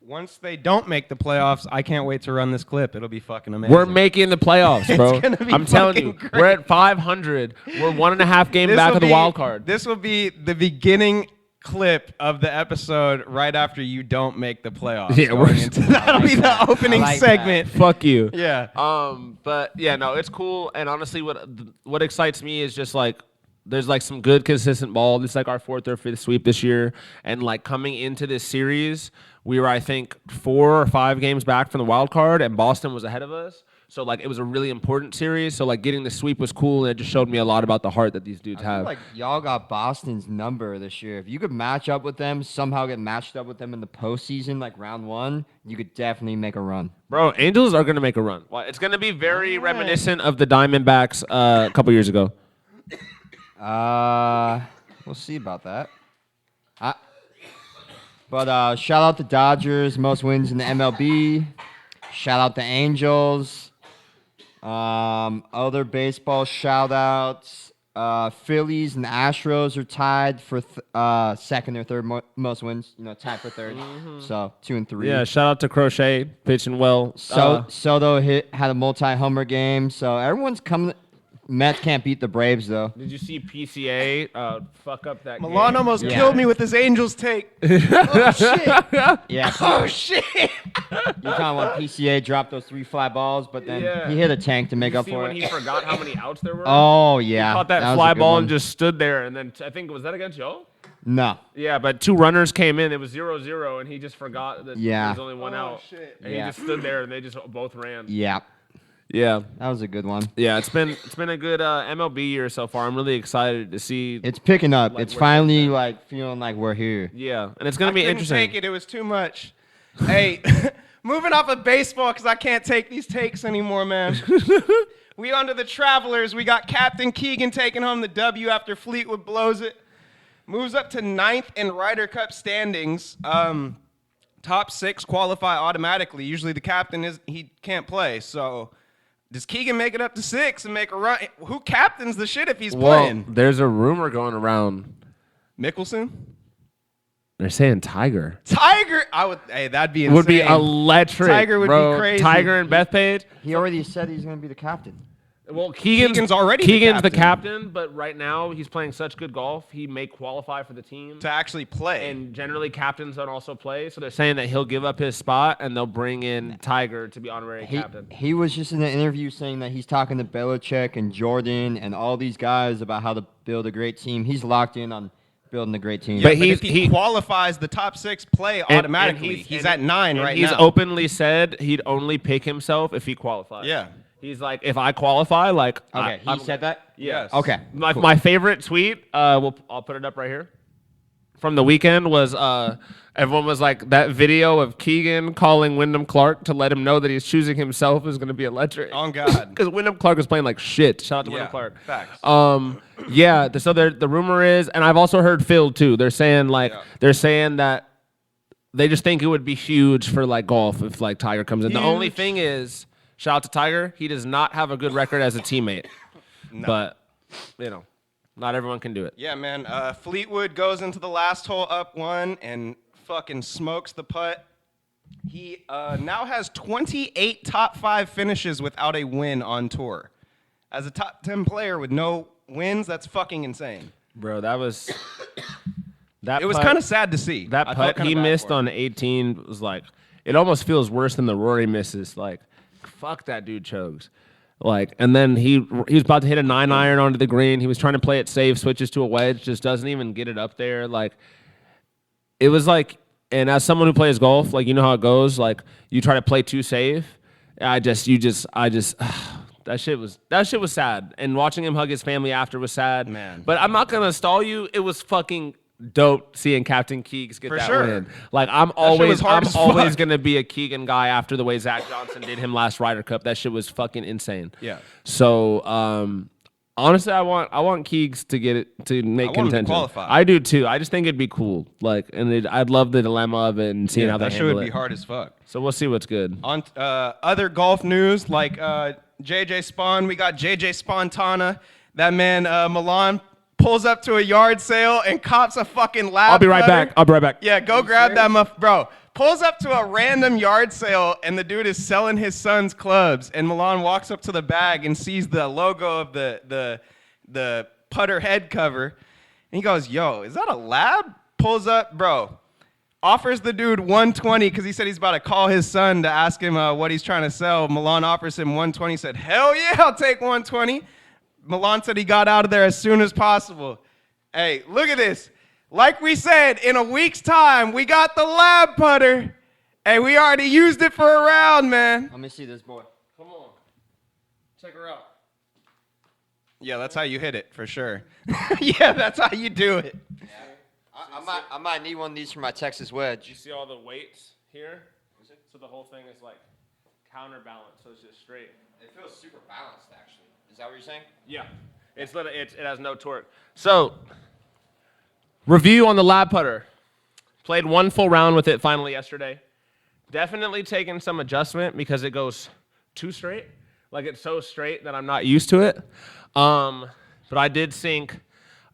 Once they don't make the playoffs, I can't wait to run this clip. It'll be fucking amazing. We're making the playoffs, bro. gonna be I'm telling you, fucking we're great. at 500. We're 1.5 game This back will of the be- wild card. This will be the beginning clip of the episode right after you don't make the playoffs. Yeah, going we're- into, that'll be the opening I like segment. Fuck you. Yeah. But yeah, no, it's cool. And honestly, what excites me is just like there's like some good consistent ball. This is like our 4th or 5th sweep this year, and like coming into this series, we were I think 4 or 5 games back from the wild card, and Boston was ahead of us. So like it was a really important series. So like getting the sweep was cool, and it just showed me a lot about the heart that these dudes I feel have. like y'all got Boston's number this year. If you could match up with them, somehow get matched up with them in the postseason, like round 1, you could definitely make a run. Bro, Angels are gonna make a run. Well, it's gonna be very reminiscent of the Diamondbacks a couple years ago. We'll see about that. But shout out the Dodgers, most wins in the MLB. Shout out the Angels. Other baseball shout outs. Phillies and Astros are tied for second or third most wins. Tied for third. So 2 and 3. Yeah, shout out to Crochet, pitching well. Soto had a multi-homer game. So everyone's coming. Mets can't beat the Braves though. Did you see PCA fuck up that Milan game? almost Yeah. killed me with his Angels take. Oh, shit. Yeah. Oh, shit. You're talking about PCA dropped those 3 fly balls, but then Yeah. he hit a tank to make up See for when it. he forgot how many outs there were? Oh yeah, Caught that was a fly good ball one. and just stood there, and then I think was that against y'all? no. Yeah, but 2 runners came in. It was 0-0, and he just forgot that Yeah. there was only 1 Oh, out. shit. And Yeah. he just stood there, and they just both ran. Yeah, Yeah, that was a good one. yeah. It's been a good MLB year so far. I'm really excited to see. It's picking up. Like, It's we're finally getting like feeling like we're here. Yeah, and it's gonna I be couldn't interesting. take it. It was too much. Hey, moving off of baseball because I can't take these takes anymore, man. We on to the Travelers. We got Captain Keegan taking home the W after Fleetwood blows it. Moves up to 9th in Ryder Cup standings. Top 6 qualify automatically. Usually the captain he can't play. So does Keegan make it up to 6 and make a run? Who captains the shit if he's playing? There's a rumor going around. Mickelson? They're saying Tiger. Tiger? That'd be insane. Would be electric. Tiger would be bro. crazy. Tiger and Bethpage. He already said he's gonna be the captain. Well, Keegan's already the Keegan's the captain. captain, but right now he's playing such good golf. He may qualify for the team. To actually play. And generally, captains don't also play, so they're saying that he'll give up his spot and they'll bring in Tiger to be honorary captain. He was just in an interview saying that he's talking to Belichick and Jordan and all these guys about how to build a great team. He's locked in on building a great team. But But if he he- qualifies, the top 6 play automatically. He's at 9 right He's now. openly said he'd only pick himself if he qualifies. Yeah. He's like, if I qualify, like, He said that? Yes. Okay. My favorite tweet. I'll put it up right here. from the weekend was everyone was like, that video of Keegan calling Wyndham Clark to let him know that he's choosing himself is going to be electric. On God. Because Wyndham Clark was playing like shit. Shout out to Yeah, Wyndham Clark. facts. Yeah. So the rumor is, and I've also heard Phil too. They're saying that they just think it would be huge for like golf if like Tiger comes in. The only thing is, shout out to Tiger, he does not have a good record as a teammate. No. But not everyone can do it. Yeah, man. Fleetwood goes into the last hole up 1 and fucking smokes the putt. He now has 28 top 5 finishes without a win on tour. As a top 10 player with no wins, that's fucking insane. Bro, that was It was kind of sad to see. That I felt putt kinda he bad missed for him. on 18 was like, it almost feels worse than the Rory misses. Like, fuck that dude chokes. Like, and then he was about to hit a 9-iron onto the green. He was trying to play it safe, switches to a wedge, just doesn't even get it up there. Like, it was like, and as someone who plays golf, like, you know how it goes. Like, you try to play too safe. That shit was sad. And watching him hug his family after was sad. Man. But I'm not gonna stall you. It was fucking dope seeing Captain Keegs get For that sure. win. Like, I'm shit was always hard as fuck. gonna be a Keegan guy after the way Zach Johnson did him last Ryder Cup. That shit was fucking insane. Yeah. So honestly, I want Keegs to get it to make want him to contention. qualify. I do too. I just think it'd be cool. Like, and I'd love the dilemma of it and seeing how they that shit handle would it. be hard as fuck. So we'll see what's good. On other golf news, like JJ Spawn, we got JJ Spontana. That man, Milan, pulls up to a yard sale and cops a fucking lab. I'll be right back. Yeah, go grab that bro. Pulls up to a random yard sale and the dude is selling his son's clubs. And Milan walks up to the bag and sees the logo of the putter head cover. And he goes, "Yo, is that a lab?" Pulls up, bro. Offers the dude 120 because he said he's about to call his son to ask him what he's trying to sell. Milan offers him 120. He said, "Hell yeah, I'll take 120." Milan said he got out of there as soon as possible. Hey, look at this. Like we said, in a week's time, we got the lab putter. Hey, we already used it for a round, man. Let me see this boy. Come on, check her out. Yeah, that's how you hit it, for sure. Yeah, that's how you do it. I might need one of these for my Texas wedge. You see all the weights here? So the whole thing is like counterbalanced, so it's just straight. It feels super balanced, actually. Is that what you're saying? Yeah, it has no torque. So, review on the lab putter. Played one full round with it finally yesterday. Definitely taking some adjustment because it goes too straight. Like, it's so straight that I'm not used to it. But I did sink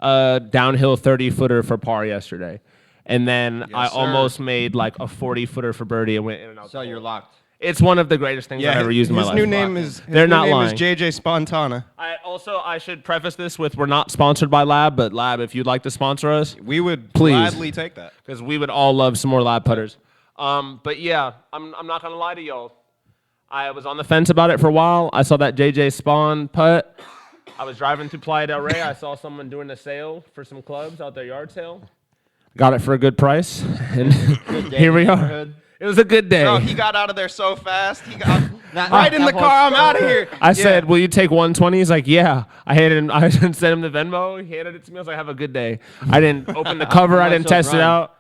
a downhill 30-footer for par yesterday. And then I sir. almost made like a 40-footer for birdie and went in and out. So you're locked. It's one of the greatest things I've ever used in my life. His new name is JJ Spontana. I should preface this with we're not sponsored by Lab, but Lab, if you'd like to sponsor us, We would Please. gladly take that. because we would all love some more Lab putters. But yeah, I'm not gonna lie to y'all. I was on the fence about it for a while. I saw that JJ Spawn putt. I was driving through Playa del Rey. I saw someone doing a sale for some clubs out their yard sale. Got it for a good price, and here we are. It was a good day. Bro, he got out of there so fast. He got That- right in that the whole car. I'm story. out of here. I said, "Will you take 120?" He's like, "Yeah." I handed him. I sent him the Venmo. He handed it to me. I was like, "Have a good day." I didn't open the cover. I didn't test it out.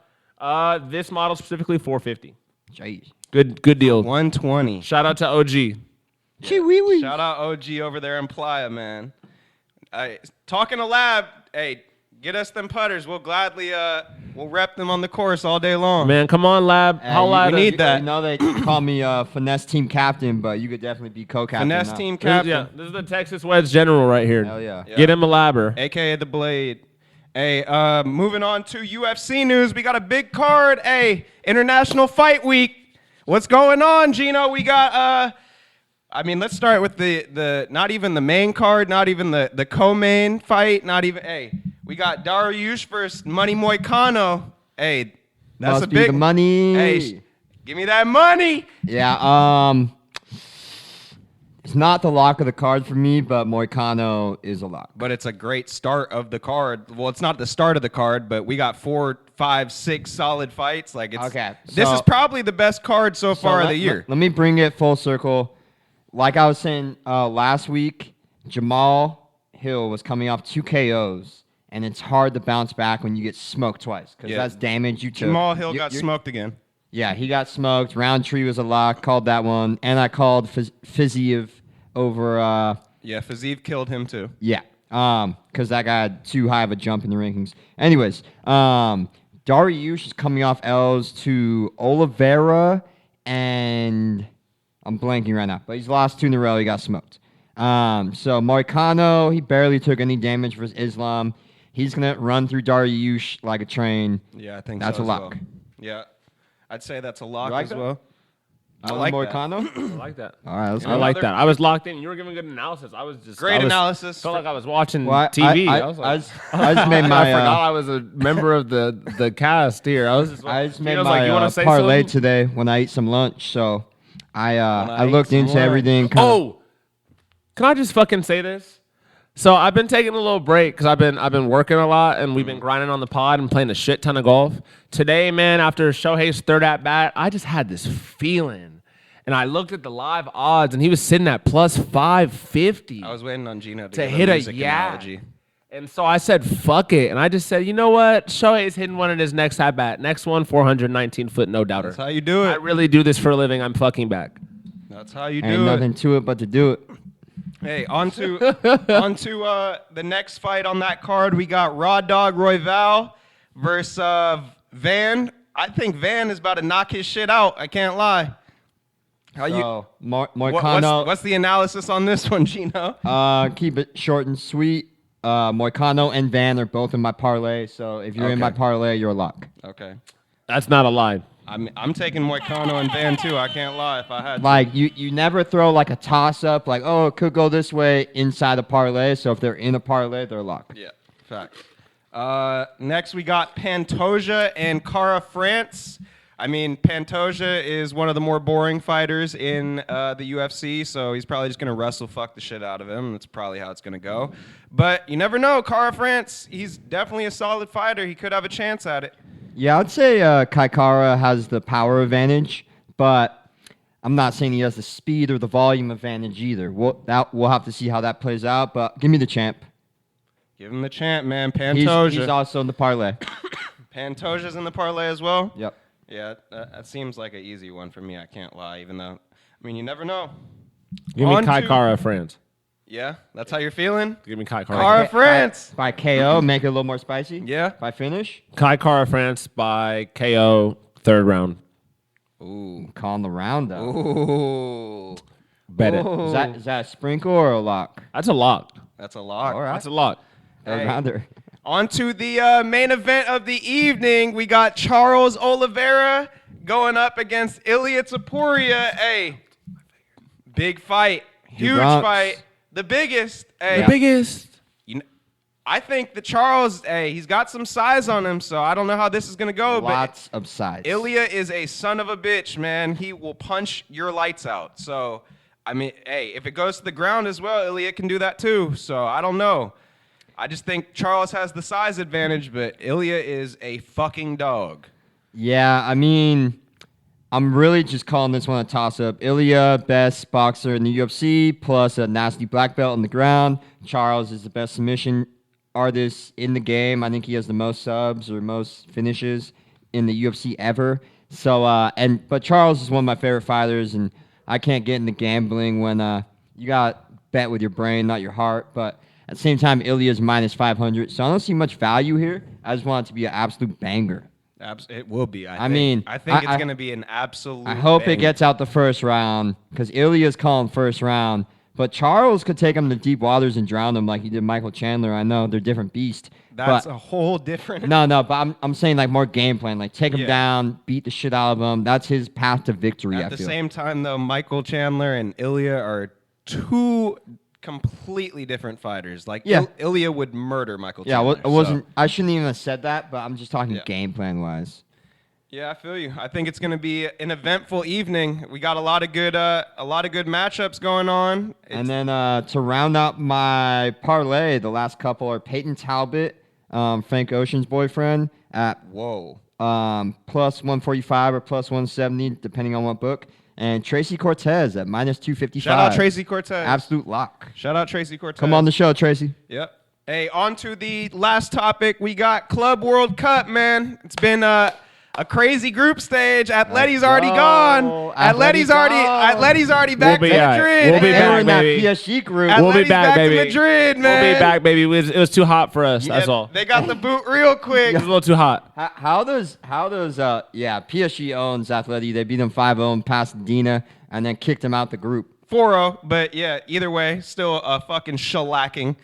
This model specifically 450. Jeez. Good deal. 120. Shout out to OG. Shout out OG over there in Playa, man. Talking to Lab, hey, get us them putters. We'll gladly we'll rep them on the course all day long. Man, come on, Lab. How loud? we need that. You know they call me finesse team captain, but you could definitely be co-captain. Finesse now. team captain, Yeah, this is the Texas Wedge General right here. Hell yeah. Get him a labber. aka the Blade. Hey, moving on to UFC news. We got a big card. Hey, International Fight Week. What's going on, Gino? We got let's start with the not even the main card, not even the co-main fight, not even. Hey, we got Dariush versus Money Moicano. Hey, that's Must a be big the money. Hey, give me that money. Yeah. It's not the lock of the card for me, but Moicano is a lock. But it's a great start of the card. Well, it's not the start of the card, but we got 4, 5, 6 solid fights. Like it's Okay, This so- is probably the best card so far of the year. Let me bring it full circle. Like I was saying last week, Jamal Hill was coming off 2 KOs, and it's hard to bounce back when you get smoked twice because Yeah. that's damage you took. Jamal Hill got You're- smoked again. Yeah, he got smoked. Roundtree was a lock. Called that one, and I called Fiziev over. Yeah, Fiziev killed him too. Yeah, because that guy had too high of a jump in the rankings. Anyways, Dariush is coming off L's to Oliveira, and I'm blanking right now, but he's lost 2 in a row. He got smoked. So Moicano, he barely took any damage versus Islam. He's gonna run through Dariush like a train. Yeah, I think That's so a as lock. well. Yeah, I'd say that's a lock You like as that? well. I Another like Moicano. I like that. All right, let's I go. like that. I was locked in. You were giving good analysis. I was just Great analysis. Felt like I was watching Well, TV. I was like, just made my. I forgot I was a member of the cast here. I just made Gino's my you wanna say parlay something? today when I ate some lunch. So I I looked ate some into lunch. everything. Kinda, Oh, can I just fucking say this? So I've been taking a little break because I've been working a lot and we've been grinding on the pod and playing a shit ton of golf. Today, man, after Shohei's third at bat, I just had this feeling, and I looked at the live odds, and he was sitting at plus 550 I was waiting on Gino to give hit a music analogy. And so I said, fuck it. And I just said, you know what? Shohei's hitting one in his next at bat. Next one, 419-foot, no doubter. That's how you do I it. really do this for a living. I'm fucking back. That's how you ain't do nothing it. to it but to do it. Hey, on to the next fight on that card. We got Raw Dog Royval versus Van. I think Van is about to knock his shit out. I can't lie. How you? So What's the analysis on this one, Gino? keep it short and sweet. Moicano and Van are both in my parlay. So if you're in my Okay. parlay, you're a lock. Okay. That's not a lie. I'm taking Moicano and Van too. I can't lie if I had to. Like you never throw like a toss up, like oh it could go this way inside a parlay. So if they're in a parlay, they're a lock. Yeah, fact. Next, we got Pantoja and Cara France. I mean, Pantoja is one of the more boring fighters in the UFC, so he's probably just going to wrestle fuck the shit out of him. That's probably how it's going to go. But you never know. Cara France, he's definitely a solid fighter. He could have a chance at it. Yeah, I'd say Kaikara has the power advantage, but I'm not saying he has the speed or the volume advantage either. We'll have to see how that plays out, but give me the champ. Give him the champ, man. He's Pantoja. also in the parlay. Pantoja's in the parlay as well? Yep. Yeah, that seems like an easy one for me. I can't lie, even though, I mean, you never know. Give me On Kai to- Kara France. Yeah, that's how you're feeling? Give me Kai Kara. Cara France. By KO, make it a little more spicy. Yeah. By finish, Kai Kara France by KO, third round. Ooh. calling the round up. Ooh. Bet it. Ooh. Is that a sprinkle or a lock? That's a lock. That's a lock. All right. That's a lock. Third Hey. rounder. On to the main event of the evening. We got Charles Oliveira going up against Ilia Topuria. Hey, big fight. Huge Bronx. fight. The biggest. Hey, Yeah. Biggest. you kn- I think the Charles, hey, he's got some size on him, so I don't know how this is going to go. Lots of size. But Ilia is a son of a bitch, man. He will punch your lights out. So, I mean, hey, if it goes to the ground as well, Ilia can do that too. So, I don't know. I just think Charles has the size advantage, but Ilia is a fucking dog. Yeah, I mean, I'm really just calling this one a toss-up. Ilia, best boxer in the UFC, plus a nasty black belt on the ground. Charles is the best submission artist in the game. I think he has the most subs or most finishes in the UFC ever. So, but Charles is one of my favorite fighters, and I can't get into gambling when you got bet with your brain, not your heart. But at the same time, Ilia's minus 500, so I don't see much value here. I just want it to be an absolute banger. It will be. I mean, think it's I- going to be an absolute. I hope it banger. gets out the first round because Ilia's calling first round. But Charles could take him to deep waters and drown him like he did Michael Chandler. I know they're different beasts. That's but, a whole different. no, but I'm saying like more game plan. Like take him Yeah. down, beat the shit out of him. That's his path to victory. At I the feel. same time, though, Michael Chandler and Ilia are two completely different fighters. Like, Yeah. Ilia would murder Michael Yeah, Chandler. I wasn't. I shouldn't even have said that. But I'm just talking Yeah. game plan wise. Yeah, I feel you. I think it's going to be an eventful evening. We got a lot of good matchups going on. And then to round out my parlay, the last couple are Peyton Talbot, Frank Ocean's boyfriend, at Whoa. plus 145 or plus 170, depending on what book. And Tracy Cortez at minus 255. Shout out Tracy Cortez. Absolute lock. Shout out Tracy Cortez. Come on the show, Tracy. Yep. Hey, on to the last topic. We got Club World Cup, man. It's been a crazy group stage. Atleti's already gone. Atleti's already back to Madrid. We'll be They were back, in that baby. PSG group. We'll be Atleti's back, to baby. Madrid, man. We'll be back, baby. It was too hot for us. That's Yeah, all. They got the boot real quick. It was a little too hot. How does PSG owns Atleti. They beat them 5-0 in Pasadena and then kicked them out the group. 4-0, but yeah, either way, still a fucking shellacking.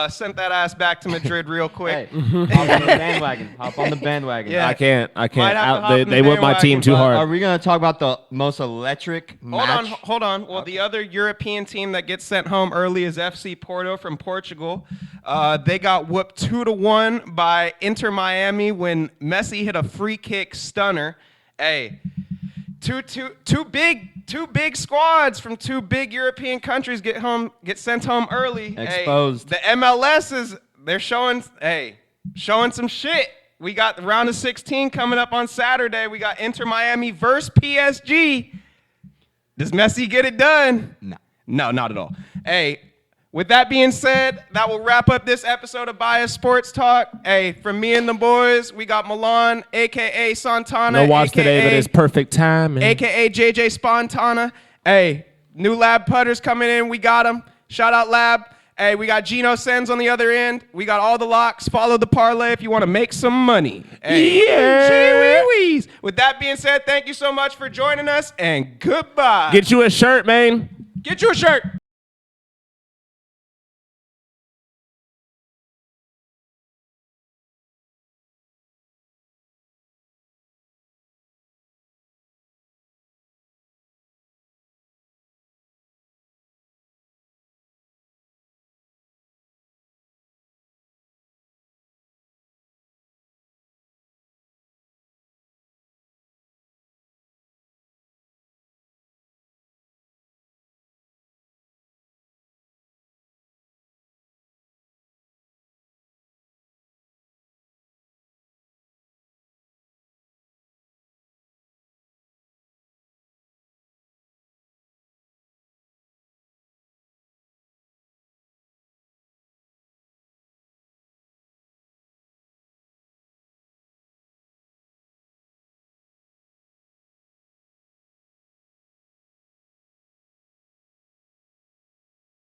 Sent that ass back to Madrid real quick. Hey, hop on the bandwagon. Hop on the bandwagon. Yeah. I can't. Might have to hop They, in the they whipped my team bandwagon, too but hard. Are we going to talk about the most electric match? Hold on. Well, the other European team that gets sent home early is FC Porto from Portugal. They got whooped 2-1 by Inter Miami when Messi hit a free kick stunner. Hey, two big squads from two big European countries get sent home early. Exposed. Hey, the MLS they're showing some shit. We got the round of 16 coming up on Saturday. We got Inter Miami versus PSG. Does Messi get it done? No, not at all. Hey, with that being said, that will wrap up this episode of Bias Sports Talk. Hey, from me and the boys, we got Milan, a.k.a. Santana. No watch AKA, today, but it's perfect time. a.k.a. JJ Spontana. Hey, new Lab putters coming in. We got them. Shout out Lab. Hey, we got Gino Sens on the other end. We got all the locks. Follow the parlay if you want to make some money. Hey, yeah. With that being said, thank you so much for joining us, and goodbye. Get you a shirt, man. Get you a shirt.